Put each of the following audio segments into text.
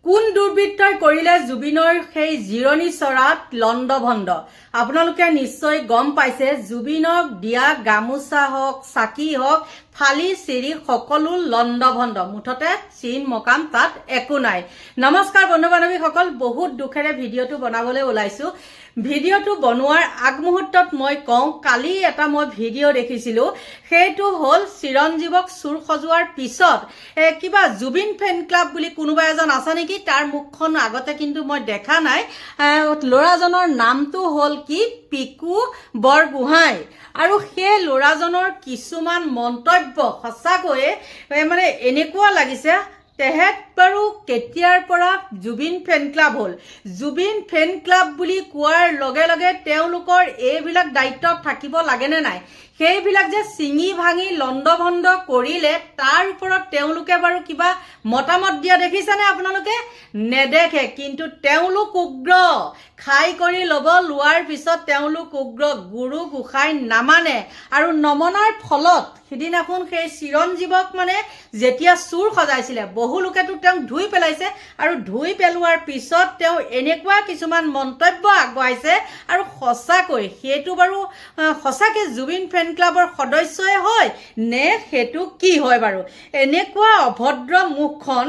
কোন দুৰ্বৃত্তই কৰিলে জুবিনৰ সেই জিৰণি চৰাত লণ্ডভণ্ড আপোনালোকে নিশ্চয় গম পাইছে জুবিনক দিয়া গামোচা হওক চাকি হওক ফালি চিৰি সকলো লণ্ডভণ্ড মুঠতে চিন মকাম তাত একো নাই নমস্কাৰ বন্ধু বান্ধৱীসকল বহুত দুখেৰে ভিডিঅ'টো বনাবলৈ ওলাইছো ভিডিঅ'টো বনোৱাৰ আগমুহূৰ্তত মই কওঁ কালি এটা মই ভিডিঅ' দেখিছিলো সেইটো হ'ল চিৰঞ্জীৱক চুৰ সজোৱাৰ পিছত কিবা জুবিন ফেন ক্লাব বুলি কোনোবা এজন আছে নেকি তাৰ মুখখন আগতে কিন্তু মই দেখা নাই ল'ৰাজনৰ নামটো হ'ল কি পিকু বৰগোহাঁই আৰু সেই ল'ৰাজনৰ কিছুমান মন্তব্য সঁচাকৈয়ে মানে এনেকুৱা লাগিছে তেহেত বাৰু কেতিয়াৰ পৰা জুবিন ফেন ক্লাব হ'ল জুবিন ফেন ক্লাব বুলি কোৱাৰ লগে লগে তেওঁলোকৰ এইবিলাক দায়িত্বত থাকিব লাগেনে নাই সেইবিলাক যে চিঙি ভাঙি লণ্ডভণ্ড কৰিলে তাৰ ওপৰত তেওঁলোকে বাৰু কিবা মতামত দিয়া দেখিছেনে আপোনালোকে নেদেখে কিন্তু তেওঁলোক উগ্ৰ খাই কৰি ল'ব লোৱাৰ পিছত তেওঁলোক উগ্ৰ গুৰু গোসাঁই নামানে আৰু নমনাৰ ফলত সিদিনাখন সেই চিৰঞ্জীৱক মানে যেতিয়া চুৰ সজাইছিলে বহু লোকেতো তেওঁক ধুই পেলাইছে আৰু ধুই পেলোৱাৰ পিছত তেওঁ এনেকুৱা কিছুমান মন্তব্য আগবঢ়াইছে আৰু সঁচাকৈ সেইটো বাৰু সঁচাকৈ জুবিন ফেন ক্লাবৰ সদস্যই হয় নে সেইটো কি হয় বাৰু এনেকুৱা অভদ্ৰ মুখখন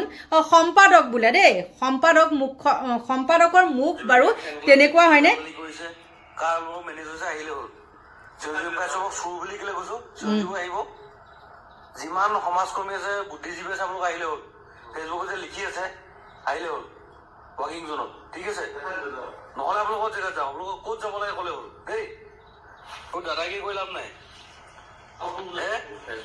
সম্পাদক বোলে দেই সম্পাদকৰ মুখ বাৰু তেনেকুৱা হয়নে যিমান সমাজকৰ্মী আছে বুদ্ধিজীৱী আছে আপোনালোক আহিলে হ'ল ফেচবুকত যে লিখি আছে আহিলে হ'ল ৱাকিং জোনত ঠিক আছে নহ'লে আপোনালোকৰ জেগাত যাওঁ আপোনালোকক ক'ত যাব লাগে ক'লে হ'ল দেই ক'ত দাদাগিৰি কৰি লাভ নাই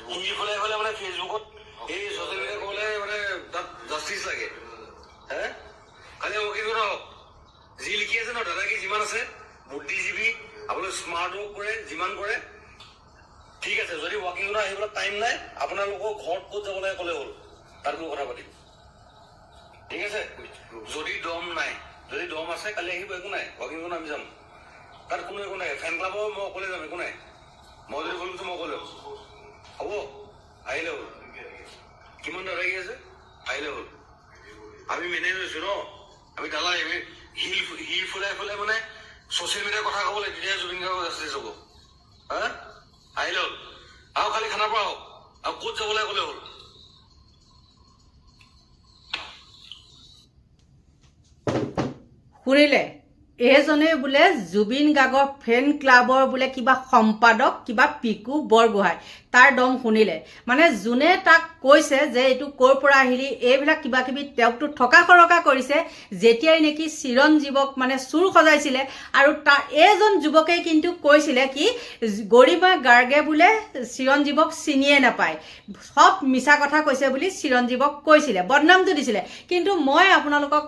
হিন্দী ফলাই ফলাই মানে ফেচবুকত এই ছ'চিয়েল মিডিয়া ক'লে মানে তাত জাষ্টিচ লাগে খালি ৱাকিং জন হওক যি লিখি আছে ন দাদাগিৰি যিমান আছে বুদ্ধিজীৱী আপোনালোকে স্মাৰ্ট ৱৰ্ক কৰে যিমান কৰে ঠিক আছে যদি ৱাকিং জোনত আহিবলৈ টাইম নাই আপোনালোকৰ ঘৰত ক'ত যাব লাগে ক'লে হ'ল তাত মই কথা পাতিম ঠিক আছে যদি দম নাই যদি দম আছে কালি আহিব একো নাই ৱাকিং জোনত আমি যাম তাত কোনো একো নাই ফেন ক্লাবৰ মই অকলে যাম একো নাই মই যদি ক'লো মই অকলে হ'ব আহিলে হ'ল কিমান দাদাগি আছে আহিলে হ'ল আমি মেনেজ হৈছো ন আমি দালাই হিল ফুলাই ফুলাই মানে ছ'চিয়েল মিডিয়াৰ কথা ক'ব লাগে তেতিয়া জুবিন গাৰ্গৰ জাষ্টিছ হ'ব আহিলে হ'ল আৰু খালি খানাৰ পৰা হওক আৰু ক'ত যাব লাগে ক'লে হ'ল শুনিলে এইজনে বোলে জুবিন গাৰ্গৰ ফেন ক্লাবৰ বোলে কিবা সম্পাদক কিবা পিকু বৰগোহাঁই তাৰ দম শুনিলে মানে যোনে তাক কৈছে যে এইটো ক'ৰ পৰা আহিলি এইবিলাক কিবা কিবি তেওঁকতো থকা সৰকা কৰিছে যেতিয়াই নেকি চিৰঞ্জীৱক মানে চুৰ সজাইছিলে আৰু তাৰ এইজন যুৱকে কিন্তু কৈছিলে কি গৰিমা গাৰ্গে বোলে চিৰঞ্জীৱক চিনিয়ে নাপায় সব মিছা কথা কৈছে বুলি চিৰঞ্জীৱক কৈছিলে বদনামটো দিছিলে কিন্তু মই আপোনালোকক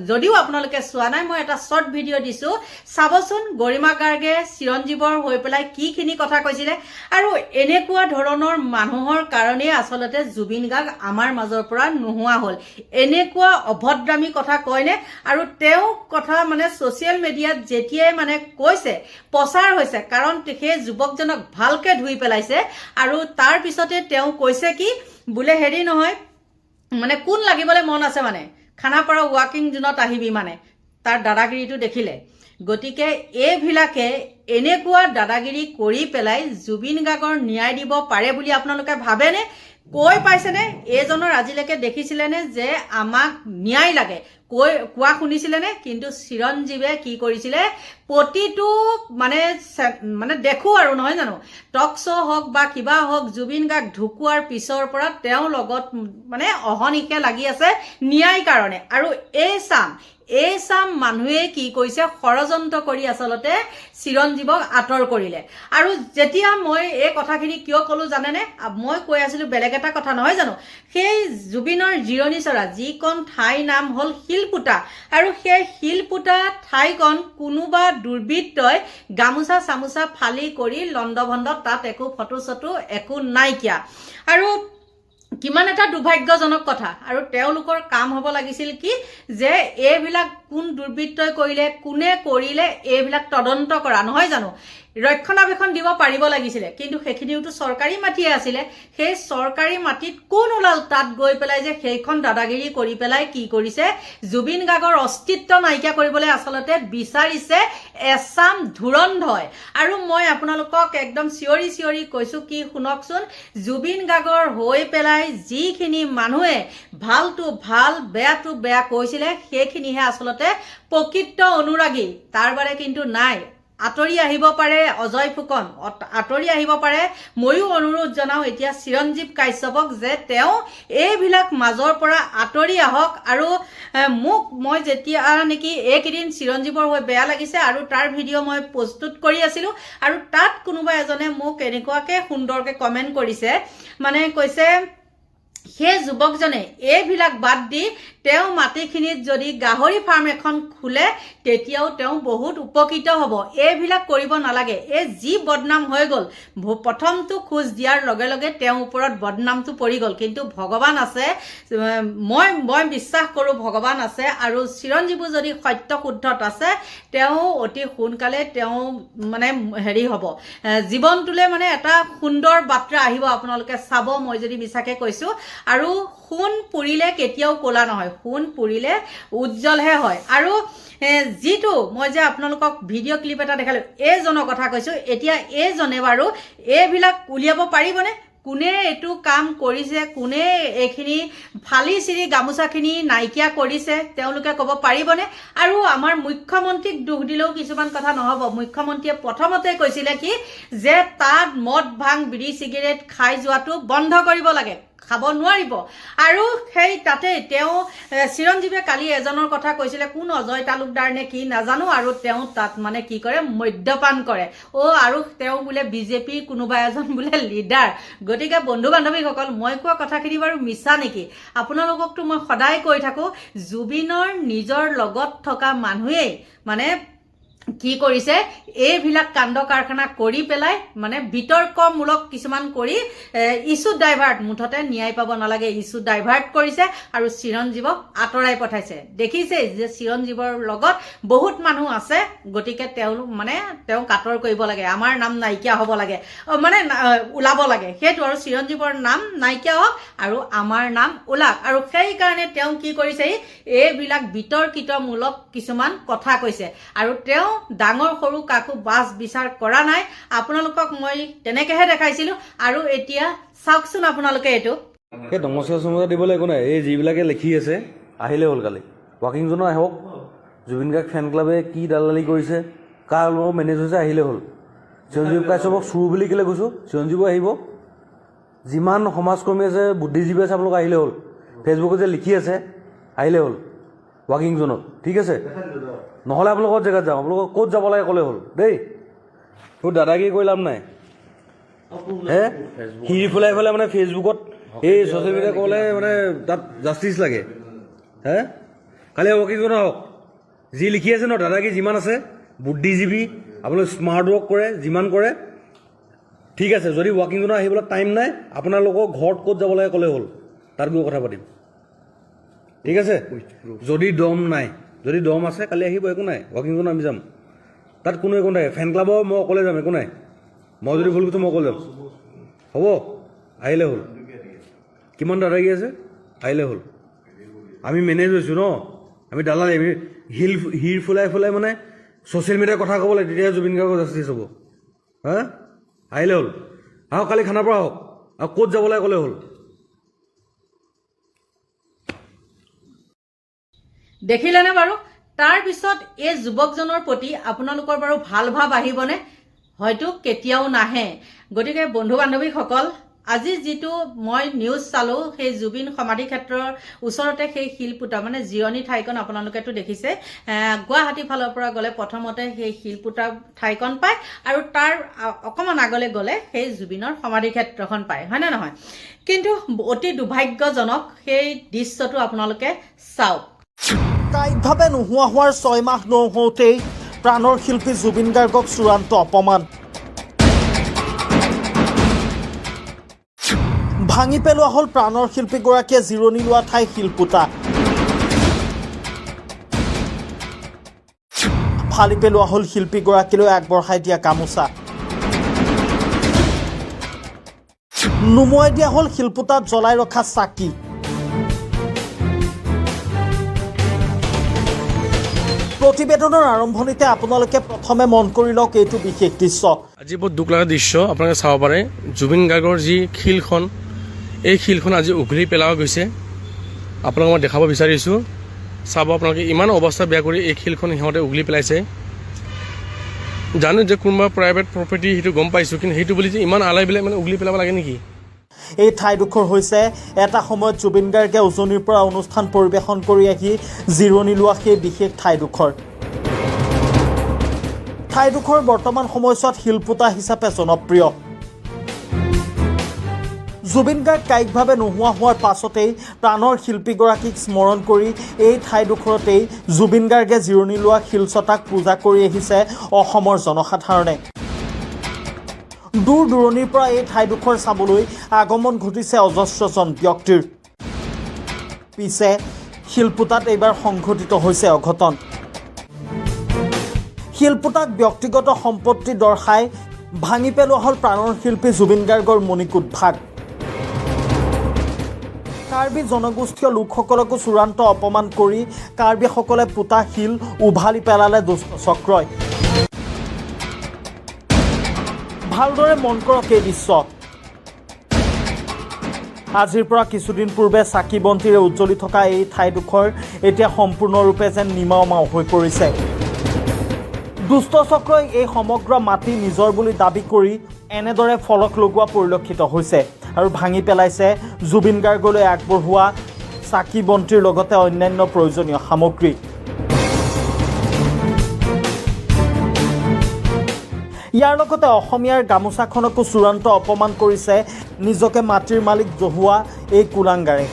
যদিও আপোনালোকে চোৱা নাই মই এটা শ্বৰ্ট ভিডিঅ' দিছো চাবচোন গৰিমা গাৰ্গে চিৰঞ্জীৱৰ হৈ পেলাই কিখিনি কথা কৈছিলে আৰু এনেকুৱা ধৰণৰ মানুহৰ কাৰণে আচলতে জুবিন গাৰ্গ আমাৰ মাজৰ পৰা নোহোৱা হ'ল এনেকুৱা অভদ্ৰামী কথা কয়নে আৰু তেওঁ কথা মানে ছ'চিয়েল মিডিয়াত যেতিয়াই মানে কৈছে প্ৰচাৰ হৈছে কাৰণ সেই যুৱকজনক ভালকে ধুই পেলাইছে আৰু তাৰ পিছতে তেওঁ কৈছে কি বোলে হেৰি নহয় মানে কোন লাগিবলৈ মন আছে মানে খানাপাৰা ৱাকিং জোনত আহিবি মানে তাৰ দাদাগিৰিটো দেখিলে গতিকে এইবিলাকে এনেকুৱা দাদাগিৰি কৰি পেলাই জুবিন গাৰ্গৰ ন্যায় দিব পাৰে বুলি আপোনালোকে ভাবেনে কৈ পাইছেনে এইজনৰ আজিলৈকে দেখিছিলেনে যে আমাক ন্যায় লাগে কোৱা শুনিছিলেনে কিন্তু চিৰঞ্জীৱে কি কৰিছিলে প্ৰতিটো মানে দেখো আৰু নহয় জানো টক শ্ব' হওক বা কিবা হওক জুবিন গাৰ্গ ঢুকুৱাৰ পিছৰ পৰা তেওঁৰ লগত মানে অহনিশে লাগি আছে ন্যায় কাৰণে আৰু এই চাম মানুহে কি কৰিছে ষড়যন্ত্ৰ কৰি আচলতে চিৰঞ্জীৱক আঁতৰ কৰিলে আৰু যেতিয়া মই এই কথাখিনি কিয় ক'লো জানেনে মই কৈ আছিলো বেলেগ এটা কথা নহয় জানো সেই জুবিনৰ জিৰণি চৰা যিখন ঠাই নাম হ'ল শিলপুটা আৰু সেই শিলপুটা ঠাইখন কোনোবা দুৰ্বৃত্তই গামোচা চামোচা ফালি কৰি লণ্ডভণ্ড তাত একো ফটো চটো একো নাইকিয়া আৰু কিমান এটা দুৰ্ভাগ্যজনক কথা আৰু তেওঁলোকৰ কাম হ'ব লাগিছিল কি যে এইবিলাক কোন দুৰ্বৃত্তই কৰিলে কোনে কৰিলে এইবিলাক তদন্ত কৰা নহয় জানো ৰক্ষণাবেক্ষণ দিব পাৰিব লাগিছিলে, কিন্তু সেইখিনিওতো চৰকাৰী মাটিয়ে আছিলে। সেই চৰকাৰী মাটিত কোন ওলাল তাত গৈ পেলাই যে সেইখন দাদাগিৰি কৰি পেলাই কি কৰিছে, জুবিন গাৰ্গৰ অস্তিত্ব নাইকিয়া কৰিবলৈ আচলতে বিচাৰিছে এছাম ধুৰন্ধয়। আৰু মই আপোনালোকক একদম চিঞৰি কৈছোঁ কি শুনকচোন, জুবিন গাৰ্গৰ হৈ পেলাই যিখিনি মানুহে ভালটো ভাল বেয়াটো বেয়া কৈছিলে সেইখিনিহে আচলতে প্ৰকৃত অনুৰাগী, তাৰ বাৰে কিন্তু নাই। আঁতৰি আহিব পাৰে অজয় ফুকন, আঁতৰি আহিব পাৰে। ময়ো অনুৰোধ জনাওঁ এতিয়া চিৰঞ্জীৱ কাশ্যপক যে তেওঁ এইবিলাক মাজৰ পৰা আঁতৰি আহক। আৰু মই যেতিয়া নেকি এইকেইদিন চিৰঞ্জীৱৰ হৈ বেয়া লাগিছে আৰু তাৰ ভিডিঅ' মই প্ৰস্তুত কৰি আছিলোঁ, আৰু তাত কোনোবা এজনে মোক এনেকুৱাকৈ সুন্দৰকৈ কমেণ্ট কৰিছে, মানে কৈছে সেই যুৱকজনে এইবিলাক বাদ দি তেওঁ মাটিখিনিত যদি গাহৰি ফাৰ্ম এখন খোলে তেতিয়াও তেওঁ বহুত উপকৃত হ'ব। এইবিলাক কৰিব নালাগে। এই যি বদনাম হৈ গ'ল, প্ৰথমটো খোজ দিয়াৰ লগে লগে তেওঁৰ ওপৰত বদনামটো পৰি গ'ল, কিন্তু ভগৱান আছে, মই বিশ্বাস কৰোঁ ভগৱান আছে। আৰু চিৰঞ্জীৱো যদি সত্য শুদ্ধত আছে তেওঁ অতি সোনকালে তেওঁ মানে হ'ব, জীৱনটোলৈ মানে এটা সুন্দৰ বাৰ্তা আহিব, আপোনালোকে চাব। মই যদি মিছাকৈ কৈছোঁ। আৰু সোণ পুৰিলে কেতিয়াও ক'লা নহয়, সোণ পুৰিলে উজ্জ্বলহে হয়। আৰু যিটো মই যে আপোনালোকক ভিডিঅ' ক্লিপ এটা দেখালোঁ, এইজনৰ কথা কৈছোঁ। এতিয়া এইজনে বাৰু এইবিলাক উলিয়াব পাৰিবনে? কোনে এইটো কাম কৰিছে, কোনে এইখিনি ফালি চিৰি গামোচাখিনি নাইকিয়া কৰিছে, তেওঁলোকে ক'ব পাৰিবনে? আৰু আমাৰ মুখ্যমন্ত্ৰীক দুখ দিলেও কিছুমান কথা নহ'ব। মুখ্যমন্ত্ৰীয়ে প্ৰথমতে কৈছিলে কি যে তাত মদ ভাং বিড়ি চিগাৰেট খাই যোৱাটো বন্ধ কৰিব লাগে, খাব নোৱাৰিব। আৰু সেই তাতে তেওঁ চিৰঞ্জীৱে কালি এজনৰ কথা কৈছিলে, কোন অজয় তালুকদাৰ নে কি নাজানো, আৰু তেওঁ তাত মানে কি কৰে, মদ্যপান কৰে। আৰু তেওঁ বোলে বিজেপিৰ কোনোবা এজন বোলে লিডাৰ। গতিকে বন্ধু বান্ধৱীসকল, মই কোৱা কথাখিনি বাৰু মিছা নেকি? আপোনালোককতো মই সদায় কৈ থাকোঁ, জুবিনৰ নিজৰ লগত থকা মানুহেই মানে কি কৰিছে, এইবিলাক কাণ্ড কাৰখানা কৰি পেলাই মানে বিতৰ্কমূলক কিছুমান কৰি ইছ্যু ডাইভাৰ্ট, মুঠতে ন্যায় পাব নালাগে, ইছ্যু ডাইভাৰ্ট কৰিছে আৰু চিৰঞ্জীৱক আঁতৰাই পঠাইছে। দেখিছে যে চিৰঞ্জীৱৰ লগত বহুত মানুহ আছে, গতিকে তেওঁক আঁতৰ কৰিব লাগে, আমাৰ নাম নাইকিয়া হ'ব লাগে, মানে ওলাব লাগে সেইটো। আৰু চিৰঞ্জীৱৰ নাম নাইকিয়া হওক আৰু আমাৰ নাম ওলাক। আৰু সেইকাৰণে তেওঁ কি কৰিছে, এইবিলাক বিতৰ্কিতমূলক কিছুমান কথা কৈছে। আৰু তেওঁ ডাঙৰ সৰু কাকো বাছ বিচাৰ কৰা নাই। আপোনালোকক মই তেনেকৈহে দেখাইছিলোঁ। আৰু এতিয়া চাওকচোন আপোনালোকে এইটো। সেই নমস্কাৰ চমস্কাৰ দিবলৈ একো নাই, এই যিবিলাকে লিখি আছে আহিলে হ'ল। কালি ৱাকিং জোনো আহক, জুবিন গাৰ্গ ফেন ক্লাবে কি দালালি কৰিছে, কাৰ লগত মেনেজ হৈছে আহিলে হ'ল। চিৰঞ্জীৱ কাশ্যপক চুৰ বুলি কেলৈ কৈছোঁ, চিৰঞ্জীৱো আহিব। যিমান সমাজকৰ্মী আছে, বুদ্ধিজীৱী আছে, আপোনালোক আহিলে হ'ল। ফেচবুকত যে লিখি আছে আহিলে হ'ল ৱাকিং জোনত, ঠিক আছে? নহ'লে আপোনালোকৰ জেগাত যাম, আপোনালোকক ক'ত যাব লাগে ক'লে হ'ল দেই। তোৰ দাদাগিৰি কৰি লাভ নাই। হিৰি ফুলাই পেলাই মানে ফেচবুকত এই ছ'চিয়েল মিডিয়া ক'লে মানে তাত জাষ্টিচ লাগে। কালি ৱাকিং জোন আহক, যি লিখি আছে ন, দাদাগিৰি যিমান আছে, বুদ্ধিজীৱী, আপোনালোকে স্মাৰ্ট ৱৰ্ক কৰে, যিমান কৰে ঠিক আছে। যদি ৱাকিং জোনৰ আহিবলৈ টাইম নাই, আপোনালোকৰ ঘৰত ক'ত যাব লাগে ক'লে হ'ল, তাত গৈ কথা পাতিম, ঠিক আছে? যদি দম নাই, যদি দম আছে কালি আহিব, একো নাই। ৱাকিং জোন আমি যাম, তাত কোনো একো নাই। ফেন ক্লাবৰ মই অকলে যাম, একো নাই। মই যদি ভুল কৈছোঁ মই অকলে যাম, হ'ব? আহিলে হ'ল। কিমান দাদাগিৰি আছে, আহিলে হ'ল। আমি মেনেজ হৈছোঁ ন, আমি দালালি, আমি হিৰ ফুলাই ফুলাই মানে ছ'চিয়েল মিডিয়াৰ কথা ক'ব লাগে, তেতিয়াহে জুবিন গাৰ্গৰ জাষ্টিছ হ'ব। আহিলে হ'ল। আহক কালি খানাৰ পৰা আহক, আৰু ক'ত যাব লাগে ক'লে হ'ল। দেখিলেনে বাৰু? তাৰপিছত এই যুৱকজনৰ প্ৰতি আপোনালোকৰ বাৰু ভাল ভাৱ আহিবনে? হয়তো কেতিয়াও নাহে। গতিকে বন্ধু বান্ধৱীসকল, আজি যিটো মই নিউজ চালোঁ, সেই জুবিন সমাধি ক্ষেত্ৰৰ ওচৰতে সেই শিলপুটা মানে জিৰণি ঠাইকণ আপোনালোকেতো দেখিছে। গুৱাহাটী ফালৰ পৰা গ'লে প্ৰথমতে সেই শিলপুটা ঠাইকণ পায়, আৰু তাৰ অকণমান আগলৈ গ'লে সেই জুবিনৰ সমাধি ক্ষেত্ৰখন পায়, হয়নে নহয়? কিন্তু অতি দুৰ্ভাগ্যজনক সেই দৃশ্যটো আপোনালোকে চাওক। কায়িকভাৱে নোহোৱা হোৱাৰ 6 মাহ নহওঁতেই প্ৰাণৰ শিল্পী জুবিন গাৰ্গক চূড়ান্ত অপমান। ভাঙি পেলোৱা হ'ল প্ৰাণৰ শিল্পীগৰাকীয়ে জিৰণি লোৱা ঠাই শিলপুটা। ফালি পেলোৱা হ'ল শিল্পীগৰাকীলৈ আগবঢ়াই দিয়া গামোচা। নুমুৱাই দিয়া হ'ল শিলপুটাত জ্বলাই ৰখা চাকি। প্ৰতিবেদনৰ আৰম্ভণিতে আপোনালোকে প্ৰথমে মন কৰি লওক এইটো বিশেষ দৃশ্য। আজি বহুত দুখ লগা দৃশ্য আপোনালোকে চাব পাৰে। জুবিন গাৰ্গৰ যি শিলখন, এই শিলখন আজি উঘলি পেলোৱা গৈছে। আপোনালোকক মই দেখাব বিচাৰিছোঁ, চাব আপোনালোকে ইমান অৱস্থা বেয়া কৰি এই শিলখন সিহঁতে উঘলি পেলাইছে। জানো যে কোনোবা প্ৰাইভেট প্ৰপাৰ্টি, সেইটো গম পাইছোঁ, কিন্তু সেইটো বুলি যে ইমান আলাই পেলাই মানে উঘলি পেলাব লাগে নেকি? এই ঠাইডোখৰ হৈছে এটা সময়ত জুবিন গাৰ্গে উজনিৰ পৰা অনুষ্ঠান পৰিৱেশন কৰি আহি জিৰণি লোৱা সেই বিশেষ ঠাইডোখৰ। ঠাইডোখৰ বৰ্তমান সময়ছোৱাত শিলপুটা হিচাপে জনপ্ৰিয়। জুবিন গাৰ্গ কায়িকভাৱে নোহোৱা হোৱাৰ পাছতেই প্ৰাণৰ শিল্পীগৰাকীক স্মৰণ কৰি এই ঠাইডোখৰতেই জুবিন গাৰ্গে জিৰণি লোৱা শিলচটাক পূজা কৰি আহিছে অসমৰ জনসাধাৰণে। দূৰ দূৰণিৰ পৰা এই ঠাইডোখৰ চাবলৈ আগমন ঘটিছে অজস্ৰজন ব্যক্তিৰ। পিছে শিলপুটাত এইবাৰ সংঘটিত হৈছে অঘটন। শিলপুটাক ব্যক্তিগত সম্পত্তি দৰ্শাই ভাঙি পেলোৱা হ'ল প্ৰাণৰ শিল্পী জুবিন গাৰ্গৰ মণিকূট ভাগ। কাৰ্বি জনগোষ্ঠীয় লোকসকলকো চূড়ান্ত অপমান কৰি কাৰ্বিসকলে পোতা শিল উভালি পেলালে দুষ্ট চক্ৰই। ভালদৰে মন কৰক এই দৃশ্য। আজিৰ পৰা কিছুদিন পূৰ্বে চাকি বন্তিৰে উজ্জ্বলি থকা এই ঠাইডোখৰ এতিয়া সম্পূৰ্ণৰূপে যেন নিমাওমাও হৈ পৰিছে। দুষ্ট চক্ৰই এই সমগ্ৰ মাটি নিজৰ বুলি দাবী কৰি এনেদৰে ফলক লগোৱা পৰিলক্ষিত হৈছে আৰু ভাঙি পেলাইছে জুবিন গাৰ্গলৈ আগবঢ়োৱা চাকি বন্তিৰ লগতে অন্যান্য প্ৰয়োজনীয় সামগ্ৰী। ইয়াৰ লগতে অসমীয়াৰ গামোচাখনকো চূড়ান্ত অপমান কৰিছে নিজকে মাটিৰ মালিক জহুৱা এই কুলাংগাৰে।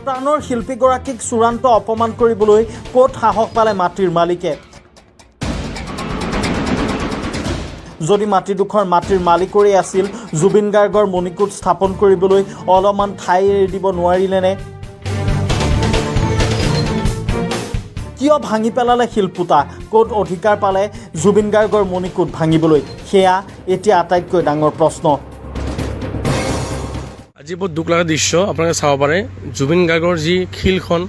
প্ৰাণৰ শিল্পীগৰাকীক চূড়ান্ত অপমান কৰিবলৈ ক'ত সাহস পালে মাটিৰ মালিকে? যদি মাটিডোখৰ মাটিৰ মালিকৰে আছিল, জুবিন গাৰ্গৰ মণিকূট স্থাপন কৰিবলৈ অলপমান ঠাই এৰি দিব নোৱাৰিলেনে? কিয় ভাঙি পেলালে শিলপুটা? ক'ত অধিকাৰ পালে জুবিন গাৰ্গৰ মণিকূট ভাঙিবলৈ? সেয়া এতিয়া আটাইতকৈ ডাঙৰ প্ৰশ্ন। আজি বহুত দুখ লগা দৃশ্য আপোনালোকে চাব পাৰে। জুবিন গাৰ্গৰ যি শিলখন,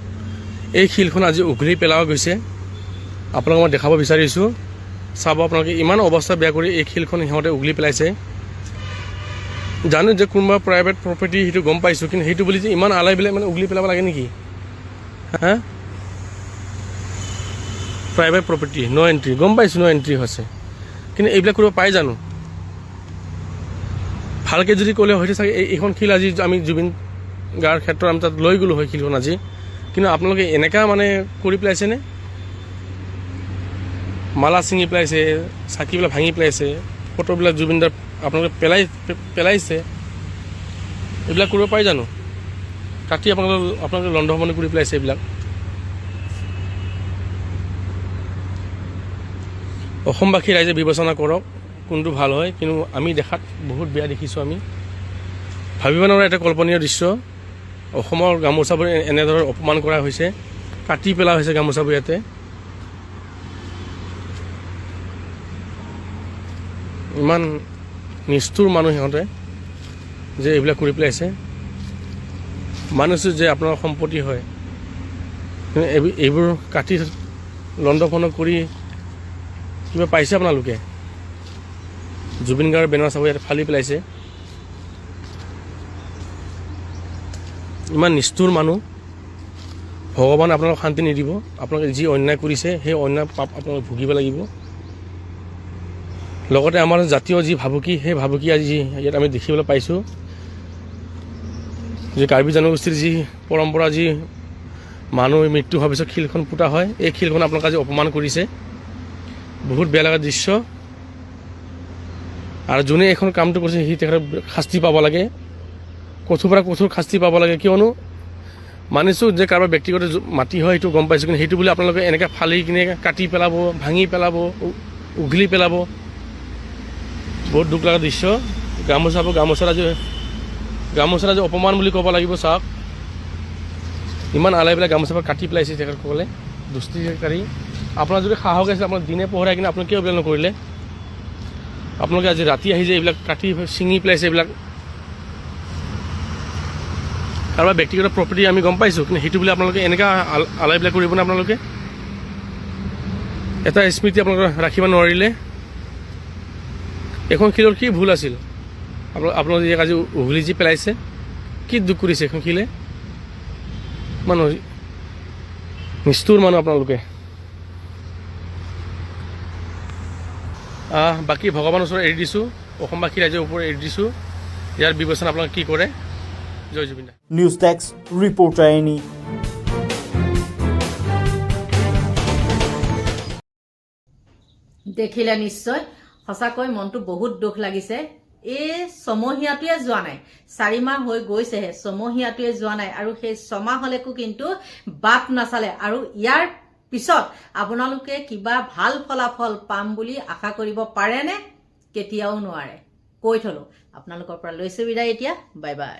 এই শিলখন আজি উঘলি পেলোৱা গৈছে। আপোনালোকক মই দেখাব বিচাৰিছোঁ, চাব আপোনালোকে ইমান অৱস্থা বেয়া কৰি এই শিলখন সিহঁতে উঘলি পেলাইছে। জানো যে কোনোবা প্ৰাইভেট প্ৰপাৰ্টি, সেইটো গম পাইছোঁ, কিন্তু সেইটো বুলি যে ইমান আলাই পেলাই মানে উঘলি পেলাব লাগে নেকি? হা, প্ৰাইভেট প্ৰপাৰ্টি, ন' এণ্ট্ৰি, গম পাইছোঁ ন' এণ্ট্ৰি হৈছে, কিন্তু এইবিলাক কৰিব পাই জানো? ভালকৈ যদি ক'লে হয়তো চাগে এইখন শিল আজি আমি জুবিন গাৰ্গৰ ক্ষেত্ৰত আমি তাত লৈ গ'লোঁ হয় শিলখন আজি, কিন্তু আপোনালোকে এনেকুৱা মানে কৰি পেলাইছেনে? মালা ছিঙি পেলাইছে, চাকিবিলাক ভাঙি পেলাইছে, ফটোবিলাক জুবিনদাৰ আপোনালোকে পেলাইছে। এইবিলাক কৰিব পাৰি জানো? কাটি আপোনালোকে লণ্ডভণ্ডি কৰি পেলাইছে এইবিলাক। অসমবাসী ৰাইজে বিবেচনা কৰক কোনটো ভাল হয়, কিন্তু আমি দেখাত বহুত বেয়া দেখিছোঁ। আমি ভাবিব নোৱাৰা এটা কল্পনীয় দৃশ্য। অসমৰ গামোচাবোৰ এনেদৰে অপমান কৰা হৈছে, কাটি পেলোৱা হৈছে গামোচাবোৰ ইয়াতে। ইমান নিষ্ঠুৰ মানুহ সিহঁতে যে এইবিলাক কৰি পেলাইছে। মানিছোঁ যে আপোনাৰ সম্পত্তি হয়, কিন্তু এইবোৰ কাটি লণ্ডভণ্ড কৰি কিবা পাইছে আপোনালোকে? জুবিন গাৰ্গৰ বেনাৰ চাব ইয়াত ফালি পেলাইছে। ইমান নিষ্ঠুৰ মানুহ। ভগৱানে আপোনালোকক শান্তি নিদিব। আপোনালোকে যি অন্যায় কৰিছে সেই অন্যায় পাপ আপোনালোকে ভুগিব লাগিব। লগতে আমাৰ জাতীয় যি ভাবুকি, সেই ভাবুকি আজি ইয়াত আমি দেখিবলৈ পাইছোঁ। যে কাৰ্বি জনগোষ্ঠীৰ যি পৰম্পৰা, যি মানুহ মৃত্যু হোৱাৰ পিছত শিলখন পোতা হয়, এই শিলখন আপোনালোকে আজি অপমান কৰিছে। বহুত বেয়া লগা দৃশ্য। আৰু যোনে এইখন কামটো কৰিছে সি তেখেতক শাস্তি পাব লাগে, কঠোৰ পৰা কঠোৰ শাস্তি পাব লাগে। কিয়নো মানিছোঁ যে কাৰোবাৰ ব্যক্তিগত মাটি হয়, সেইটো গম পাইছোঁ, কিন্তু সেইটো বুলি আপোনালোকে এনেকৈ ফালি কিনে কাটি পেলাব, ভাঙি পেলাব, উঘলি পেলাব। বহুত দুখ লগা দৃশ্য। গামোচাৰ আজি অপমান বুলি ক'ব লাগিব। চাওক, ইমান আলাই পেলাই গামোচাবোৰ কাটি পেলাইছে তেখেতসকলে, দুষ্টিকাৰী। আপোনাৰ যদি সাহস আছে, আপোনাৰ দিনে পোহৰাই কিনে আপুনি কিয় এইবিলাক নকৰিলে? আপোনালোকে আজি ৰাতি আহি যে এইবিলাক কাটি ছিঙি পেলাইছে, এইবিলাক কাৰোবাৰ ব্যক্তিগত প্ৰপাৰ্টি আমি গম পাইছোঁ, কিন্তু সেইটো বুলি আপোনালোকে এনেকুৱা আলাইবিলাক কৰিবনে? আপোনালোকে এটা স্মৃতি আপোনালোকে ৰাখিব নোৱাৰিলে। এখন শিলৰ কি ভুল আছিল? আপোনালোকে আজি উঘলি যি পেলাইছে, কি দুখ কৰিছে এখন শিলে? মানুহ নিষ্ঠুৰ মানুহ আপোনালোকে। বাকী ভগৱানৰ ওচৰত এৰি দিছোঁ, অসমবাসী ৰাইজৰ ওপৰত এৰি দিছোঁ, ইয়াৰ বিবেচনা আপোনালোকে কি কৰে। জয় জুবিন দা। নিউজ ডেস্ক ৰিপৰ্টাৰ এনি। দেখিলে নিশ্চয় সঁচাকৈ মনটো বহুত দুখ লাগিছে। এই ছমহীয়াটোৱে যোৱা নাই, 4 মাহ হৈ গৈছেহে, ছমহীয়াটোৱে যোৱা নাই, আৰু সেই 6 মাহলৈকো কিন্তু বাট নাচালে। আৰু ইয়াৰ পিছত আপোনালোকে কিবা ভাল ফলাফল পাম বুলি আশা কৰিব পাৰেনে? কেতিয়াও নোৱাৰে। কৈ থলো, আপোনালোকৰ পৰা লৈছো বিদায় এতিয়া। Bye bye.